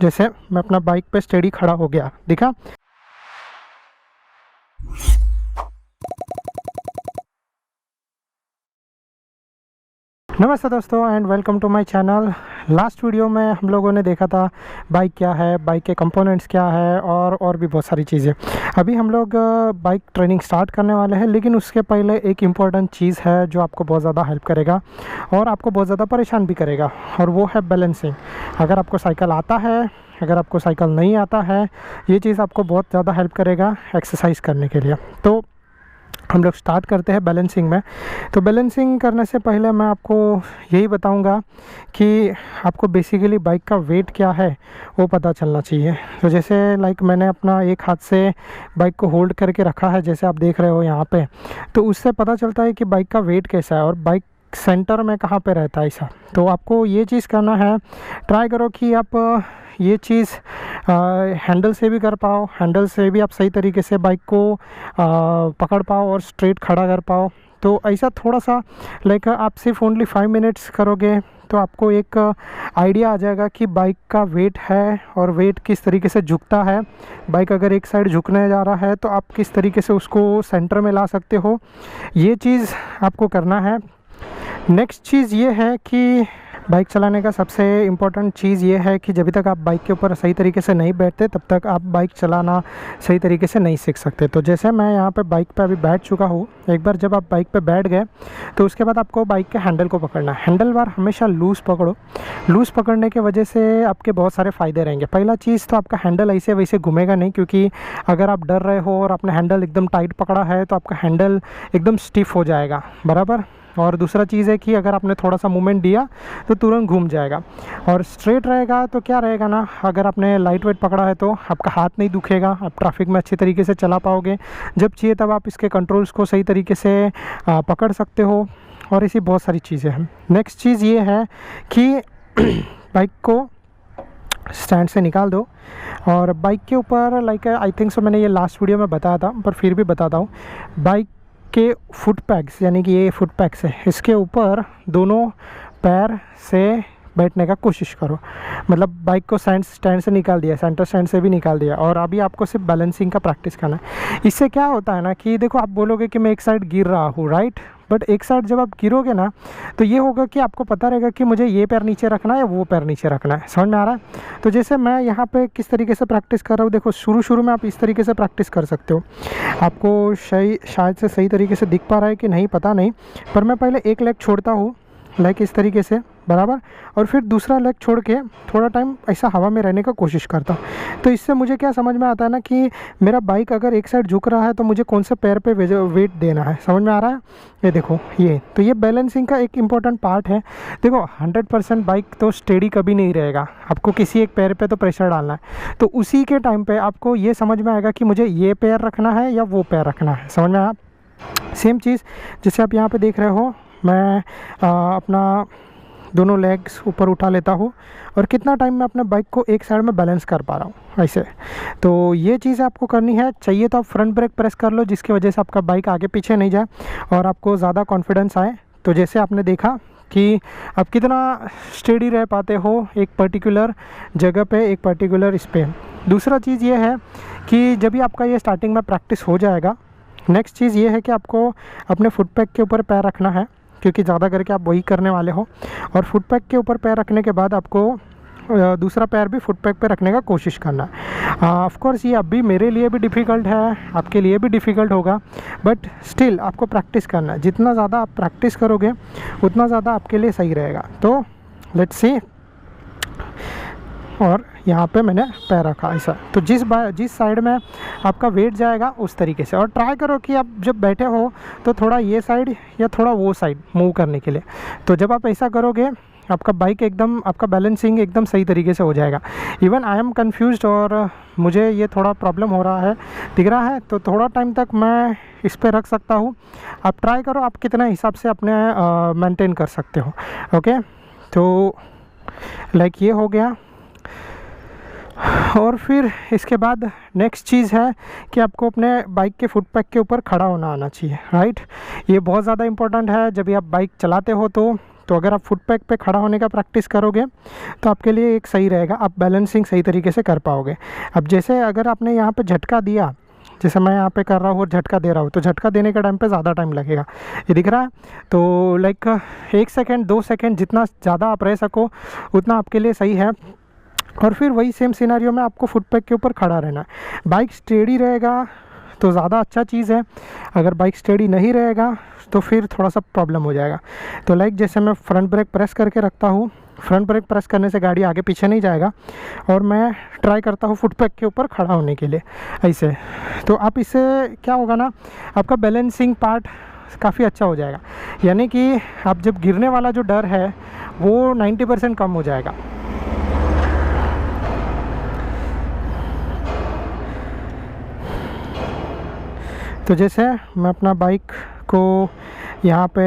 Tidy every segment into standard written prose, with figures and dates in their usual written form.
जैसे मैं अपना बाइक पे स्टेडी खड़ा हो गया, दिखा। नमस्ते दोस्तों and welcome to my channel. Last video में हम लोगों ने देखा था बाइक क्या है, बाइक के कंपोनेंट्स क्या है और भी बहुत सारी चीज़ें। अभी हम लोग बाइक ट्रेनिंग स्टार्ट करने वाले हैं, लेकिन उसके पहले एक इम्पॉर्टेंट चीज़ है जो आपको बहुत ज़्यादा हेल्प करेगा और आपको बहुत ज़्यादा परेशान भी करेगा, और वो है बैलेंसिंग। अगर आपको साइकिल आता है, अगर आपको साइकिल नहीं आता है, ये चीज़ आपको बहुत ज़्यादा हेल्प करेगा एक्सरसाइज करने के लिए। तो हम लोग स्टार्ट करते हैं बैलेंसिंग में। तो बैलेंसिंग करने से पहले मैं आपको यही बताऊंगा कि आपको बेसिकली बाइक का वेट क्या है वो पता चलना चाहिए। तो जैसे मैंने अपना एक हाथ से बाइक को होल्ड करके रखा है, जैसे आप देख रहे हो यहाँ पे, तो उससे पता चलता है कि बाइक का वेट कैसा है और बाइक सेंटर में कहाँ पे रहता है ऐसा। तो आपको ये चीज़ करना है, ट्राई करो कि आप ये चीज़ हैंडल से भी कर पाओ, हैंडल से भी आप सही तरीके से बाइक को पकड़ पाओ और स्ट्रेट खड़ा कर पाओ। तो ऐसा थोड़ा सा आप सिर्फ ओनली 5 मिनट्स करोगे तो आपको एक आइडिया आ जाएगा कि बाइक का वेट है और वेट किस तरीके से झुकता है। बाइक अगर एक साइड झुकने जा रहा है तो आप किस तरीके से उसको सेंटर में ला सकते हो, ये चीज़ आपको करना है। नेक्स्ट चीज़ ये है कि बाइक चलाने का सबसे इम्पोर्टेंट चीज़ ये है कि जब तक आप बाइक के ऊपर सही तरीके से नहीं बैठते तब तक आप बाइक चलाना सही तरीके से नहीं सीख सकते। तो जैसे मैं यहाँ पे बाइक पे अभी बैठ चुका हूँ, एक बार जब आप बाइक पे बैठ गए तो उसके बाद आपको बाइक के हैंडल को पकड़ना है। हैंडल बार हमेशा लूज़ पकड़ो। लूज़ पकड़ने की वजह से आपके बहुत सारे फ़ायदे रहेंगे। पहला चीज़ तो आपका हैंडल ऐसे वैसे घूमेगा नहीं, क्योंकि अगर आप डर रहे हो और आपने हैंडल एकदम टाइट पकड़ा है तो आपका हैंडल एकदम स्टिफ हो जाएगा, बराबर। और दूसरा चीज़ है कि अगर आपने थोड़ा सा मूवमेंट दिया तो तुरंत घूम जाएगा। और स्ट्रेट रहेगा तो क्या रहेगा ना, अगर आपने लाइट वेट पकड़ा है तो आपका हाथ नहीं दुखेगा, आप ट्रैफिक में अच्छे तरीके से चला पाओगे। जब चाहिए तब आप इसके कंट्रोल्स को सही तरीके से पकड़ सकते हो, और ऐसी बहुत सारी चीज़ें हैं। नेक्स्ट चीज़ ये है कि बाइक को स्टैंड से निकाल दो और बाइक के ऊपर आई थिंक सो मैंने ये लास्ट वीडियो में बताया था पर फिर भी बताता हूँ। बाइक के फुट पैक्स, यानी कि ये फुट पैक्स है, इसके ऊपर दोनों पैर से बैठने का कोशिश करो। मतलब बाइक को स्टैंड से निकाल दिया, सेंटर स्टैंड से भी निकाल दिया, और अभी आपको सिर्फ बैलेंसिंग का प्रैक्टिस करना है। इससे क्या होता है ना कि देखो, आप बोलोगे कि मैं एक साइड गिर रहा हूँ, राइट, बट एक साइड जब आप गिरोगे ना तो ये होगा कि आपको पता रहेगा कि मुझे ये पैर नीचे रखना है या वो पैर नीचे रखना है। समझ में आ रहा है? तो जैसे मैं यहाँ पे किस तरीके से प्रैक्टिस कर रहा हूँ, देखो शुरू में आप इस तरीके से प्रैक्टिस कर सकते हो। आपको शायद से सही तरीके से दिख पा रहा है कि नहीं पता नहीं, पर मैं पहले एक लेग छोड़ता हूँ इस तरीके से, बराबर, और फिर दूसरा लेग छोड़ के थोड़ा टाइम ऐसा हवा में रहने का कोशिश करता हूँ। तो इससे मुझे क्या समझ में आता है ना कि मेरा बाइक अगर एक साइड झुक रहा है तो मुझे कौन से पैर पे वेट देना है। समझ में आ रहा है? ये देखो, तो ये बैलेंसिंग का एक इम्पॉर्टेंट पार्ट है। देखो 100% बाइक तो स्टेडी कभी नहीं रहेगा, आपको किसी एक पैर पे तो प्रेशर डालना है। तो उसी के टाइम पे आपको ये समझ में आएगा कि मुझे ये पैर रखना है या वो पैर रखना है। समझ में आया? सेम चीज़ जैसे आप यहाँ पे देख रहे हो, मैं अपना दोनों लेग्स ऊपर उठा लेता हूँ और कितना टाइम मैं अपने बाइक को एक साइड में बैलेंस कर पा रहा हूँ ऐसे। तो ये चीज़ आपको करनी है। चाहिए तो आप फ्रंट ब्रेक प्रेस कर लो, जिसकी वजह से आपका बाइक आगे पीछे नहीं जाए और आपको ज़्यादा कॉन्फिडेंस आए। तो जैसे आपने देखा कि आप कितना स्टेडी रह पाते हो एक पर्टिकुलर जगह पे, एक पर्टिकुलर इस पे। दूसरा चीज़ ये है कि जब भी आपका ये स्टार्टिंग में प्रैक्टिस हो जाएगा, नेक्स्ट चीज़ ये है कि आपको अपने फुट पैक के ऊपर पैर रखना है, क्योंकि ज़्यादा करके आप वही करने वाले हो। और फुट पैक के ऊपर पैर रखने के बाद आपको दूसरा पैर भी फुट पैक पे रखने का कोशिश करना है। ऑफ कोर्स ये अभी मेरे लिए भी डिफ़िकल्ट है, आपके लिए भी डिफ़िकल्ट होगा, बट स्टिल आपको प्रैक्टिस करना है। जितना ज़्यादा आप प्रैक्टिस करोगे उतना ज़्यादा आपके लिए सही रहेगा। तो लेट्स सी, और यहाँ पे मैंने पैर रखा ऐसा। तो जिस साइड में आपका वेट जाएगा उस तरीके से, और ट्राई करो कि आप जब बैठे हो तो थोड़ा ये साइड या थोड़ा वो साइड मूव करने के लिए। तो जब आप ऐसा करोगे आपका बाइक एकदम, आपका बैलेंसिंग एकदम सही तरीके से हो जाएगा। इवन आई एम कन्फ्यूज्ड और मुझे ये थोड़ा प्रॉब्लम हो रहा है, दिख रहा है, तो थोड़ा टाइम तक मैं इस पर रख सकता हूँ। आप ट्राई करो आप कितना हिसाब से अपने मेंटेन कर सकते हो। ओके, तो ये हो गया। और फिर इसके बाद नेक्स्ट चीज़ है कि आपको अपने बाइक के फुट पैक के ऊपर खड़ा होना आना चाहिए, राइट। ये बहुत ज़्यादा इम्पोर्टेंट है। जब भी आप बाइक चलाते हो तो तो अगर आप फुट पैक पे खड़ा होने का प्रैक्टिस करोगे तो आपके लिए एक सही रहेगा, आप बैलेंसिंग सही तरीके से कर पाओगे। अब जैसे अगर आपने यहाँ पे झटका दिया, जैसे मैं यहाँ पे कर रहा हूँ और झटका दे रहा हूँ, तो झटका देने के टाइम पे ज़्यादा टाइम लगेगा, ये दिख रहा है। तो लाइक 1 सेकेंड 2 सेकेंड जितना ज़्यादा आप रह सको उतना आपके लिए सही है। और फिर वही सेम सिनेरियो में आपको फुट पैक के ऊपर खड़ा रहना है। बाइक स्टेडी रहेगा तो ज़्यादा अच्छा चीज़ है, अगर बाइक स्टेडी नहीं रहेगा तो फिर थोड़ा सा प्रॉब्लम हो जाएगा। तो लाइक जैसे मैं फ्रंट ब्रेक प्रेस करके रखता हूँ, फ्रंट ब्रेक प्रेस करने से गाड़ी आगे पीछे नहीं जाएगा, और मैं ट्राई करता हूँ फुट पैक के ऊपर खड़ा होने के लिए ऐसे। तो आप इससे क्या होगा ना, आपका बैलेंसिंग पार्ट काफ़ी अच्छा हो जाएगा, यानी कि आप जब गिरने वाला जो डर है वो 90% कम हो जाएगा। तो जैसे मैं अपना बाइक को यहाँ पे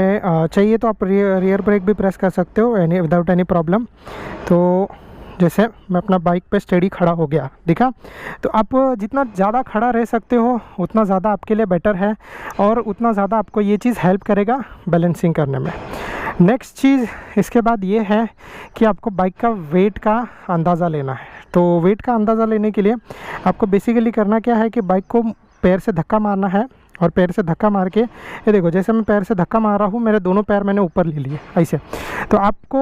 चाहिए तो आप रियर ब्रेक भी प्रेस कर सकते हो एनी विदाउट एनी प्रॉब्लम। तो जैसे मैं अपना बाइक पे स्टेडी खड़ा हो गया, दिखा। तो आप जितना ज़्यादा खड़ा रह सकते हो उतना ज़्यादा आपके लिए बेटर है, और उतना ज़्यादा आपको ये चीज़ हेल्प करेगा बैलेंसिंग करने में। नेक्स्ट चीज़ इसके बाद ये है कि आपको बाइक का वेट का अंदाज़ा लेना है। तो वेट का अंदाज़ा लेने के लिए आपको बेसिकली करना क्या है कि बाइक को पैर से धक्का मारना है, और पैर से धक्का मार के, ये देखो जैसे मैं पैर से धक्का मार रहा हूँ, मेरे दोनों पैर मैंने ऊपर ले लिए ऐसे। तो आपको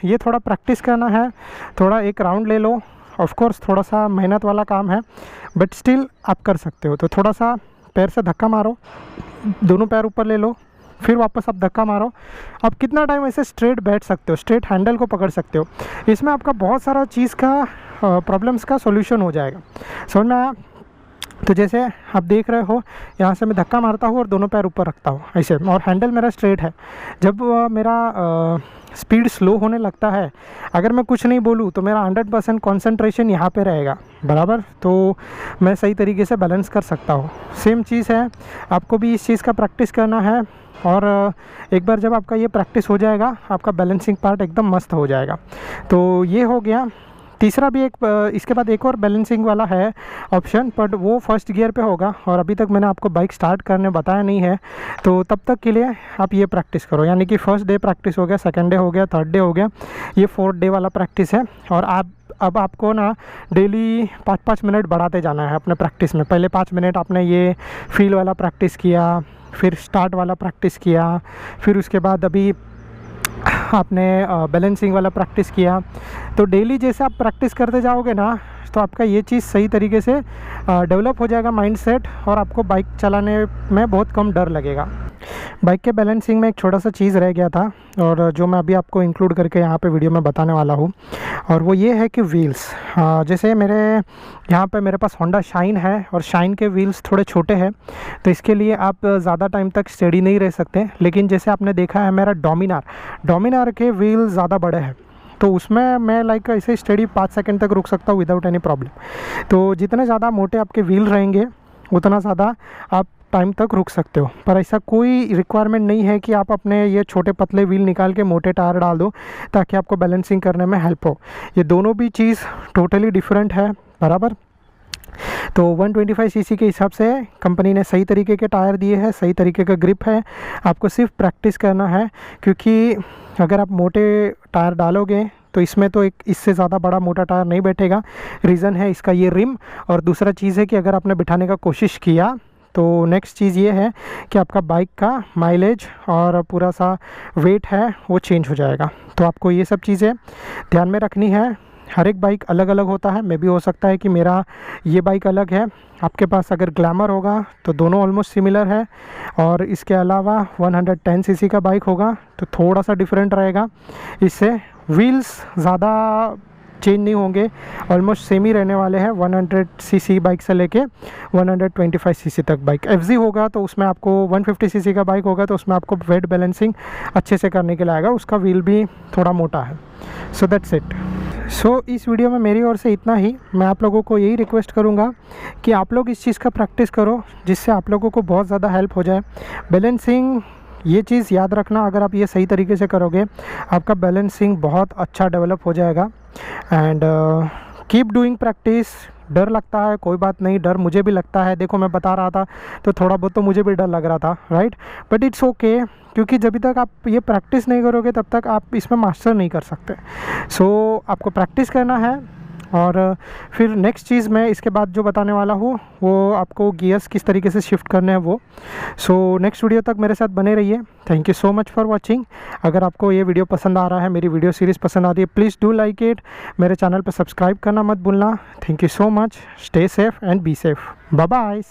ये थोड़ा प्रैक्टिस करना है, थोड़ा एक राउंड ले लो। ऑफ कोर्स थोड़ा सा मेहनत वाला काम है, बट स्टिल आप कर सकते हो। तो थोड़ा सा पैर से धक्का मारो, दोनों पैर ऊपर ले लो, फिर वापस आप धक्का मारो। आप कितना टाइम ऐसे स्ट्रेट बैठ सकते हो, स्ट्रेट हैंडल को पकड़ सकते हो। इसमें आपका बहुत सारा चीज़ का प्रॉब्लम्स का सॉल्यूशन हो जाएगा, समझ में आया। तो जैसे आप देख रहे हो, यहाँ से मैं धक्का मारता हूँ और दोनों पैर ऊपर रखता हूँ ऐसे, और हैंडल मेरा स्ट्रेट है। जब मेरा स्पीड स्लो होने लगता है, अगर मैं कुछ नहीं बोलूँ तो मेरा 100% कंसंट्रेशन यहाँ पे रहेगा, बराबर। तो मैं सही तरीके से बैलेंस कर सकता हूँ। सेम चीज़ है, आपको भी इस चीज़ का प्रैक्टिस करना है, और एक बार जब आपका ये प्रैक्टिस हो जाएगा, आपका बैलेंसिंग पार्ट एकदम मस्त हो जाएगा। तो ये हो गया। तीसरा भी एक, इसके बाद एक और बैलेंसिंग वाला है ऑप्शन, बट वो फर्स्ट गियर पे होगा, और अभी तक मैंने आपको बाइक स्टार्ट करने बताया नहीं है। तो तब तक के लिए आप ये प्रैक्टिस करो, यानी कि फर्स्ट डे प्रैक्टिस हो गया, सेकंड डे हो गया, थर्ड डे हो गया, ये 4th डे वाला प्रैक्टिस है। और अब आपको ना डेली 5-5 मिनट बढ़ाते जाना है अपने प्रैक्टिस में। पहले 5 मिनट आपने ये फील वाला प्रैक्टिस किया, फिर स्टार्ट वाला प्रैक्टिस किया, फिर उसके बाद अभी आपने बैलेंसिंग वाला प्रैक्टिस किया। तो डेली जैसे आप प्रैक्टिस करते जाओगे ना, तो आपका ये चीज़ सही तरीके से डेवलप हो जाएगा माइंडसेट, और आपको बाइक चलाने में बहुत कम डर लगेगा। बाइक के बैलेंसिंग में एक छोटा सा चीज़ रह गया था, और जो मैं अभी आपको इंक्लूड करके यहाँ पे वीडियो में बताने वाला हूँ, और वो ये है कि व्हील्स। जैसे मेरे यहाँ पे मेरे पास होंडा शाइन है, और शाइन के व्हील्स थोड़े छोटे हैं, तो इसके लिए आप ज़्यादा टाइम तक स्टेडी नहीं रह सकते। लेकिन जैसे आपने देखा है मेरा डोमिनार के व्हील ज़्यादा बड़े हैं, तो उसमें मैं लाइक ऐसे स्टेडी 5 सेकंड तक रुक सकता हूँ विदाउट एनी प्रॉब्लम। तो जितने ज़्यादा मोटे आपके व्हील रहेंगे उतना ज़्यादा आप टाइम तक रुक सकते हो। पर ऐसा कोई रिक्वायरमेंट नहीं है कि आप अपने ये छोटे पतले व्हील निकाल के मोटे टायर डाल दो ताकि आपको बैलेंसिंग करने में हेल्प हो। ये दोनों भी चीज़ टोटली डिफरेंट है, बराबर। तो 125 सीसी के हिसाब से कंपनी ने सही तरीके के टायर दिए हैं, सही तरीके का ग्रिप है। आपको सिर्फ प्रैक्टिस करना है, क्योंकि अगर आप मोटे टायर डालोगे तो इसमें तो एक इससे ज़्यादा बड़ा मोटा टायर नहीं बैठेगा। रीज़न है इसका ये रिम, और दूसरा चीज़ है कि अगर आपने बिठाने का कोशिश किया तो नेक्स्ट चीज़ ये है कि आपका बाइक का माइलेज और पूरा सा वेट है वो चेंज हो जाएगा। तो आपको ये सब चीज़ें ध्यान में रखनी है। हर एक बाइक अलग अलग होता है, मे भी हो सकता है कि मेरा ये बाइक अलग है, आपके पास अगर ग्लैमर होगा तो दोनों ऑलमोस्ट सिमिलर है, और इसके अलावा 110 सीसी का बाइक होगा तो थोड़ा सा डिफरेंट रहेगा। इससे व्हील्स ज़्यादा चेंज नहीं होंगे, ऑलमोस्ट सेम ही रहने वाले हैं। 100 सीसी बाइक से लेके 125 सीसी तक बाइक। एफजी होगा तो उसमें आपको 150 सीसी का बाइक होगा तो उसमें आपको वेट बैलेंसिंग अच्छे से करने के लिए आएगा, उसका व्हील भी थोड़ा मोटा है। So that's it. सो इस वीडियो में मेरी ओर से इतना ही। मैं आप लोगों को यही रिक्वेस्ट करूँगा कि आप लोग इस चीज़ का प्रैक्टिस करो, जिससे आप लोगों को बहुत ज़्यादा हेल्प हो जाए। बैलेंसिंग, ये चीज़ याद रखना, अगर आप ये सही तरीके से करोगे आपका बैलेंसिंग बहुत अच्छा डेवलप हो जाएगा। एंड कीप डूइंग प्रैक्टिस, डर लगता है, कोई बात नहीं, डर मुझे भी लगता है। देखो मैं बता रहा था तो थोड़ा बहुत तो मुझे भी डर लग रहा था, राइट, बट इट्स ओके, क्योंकि जब तक आप ये प्रैक्टिस नहीं करोगे तब तक आप इसमें मास्टर नहीं कर सकते। सो आपको प्रैक्टिस करना है। और फिर नेक्स्ट चीज़ मैं इसके बाद जो बताने वाला हूँ वो आपको गियर्स किस तरीके से शिफ्ट करने हैं वो। सो नेक्स्ट वीडियो तक मेरे साथ बने रहिए। Thank you so much for watching. अगर आपको ये वीडियो पसंद आ रहा है, मेरी वीडियो सीरीज़ पसंद आ रही है, प्लीज़ डू लाइक इट। मेरे चैनल पर सब्सक्राइब करना मत भूलना। Thank you so much. Stay safe and be safe. Bye bye.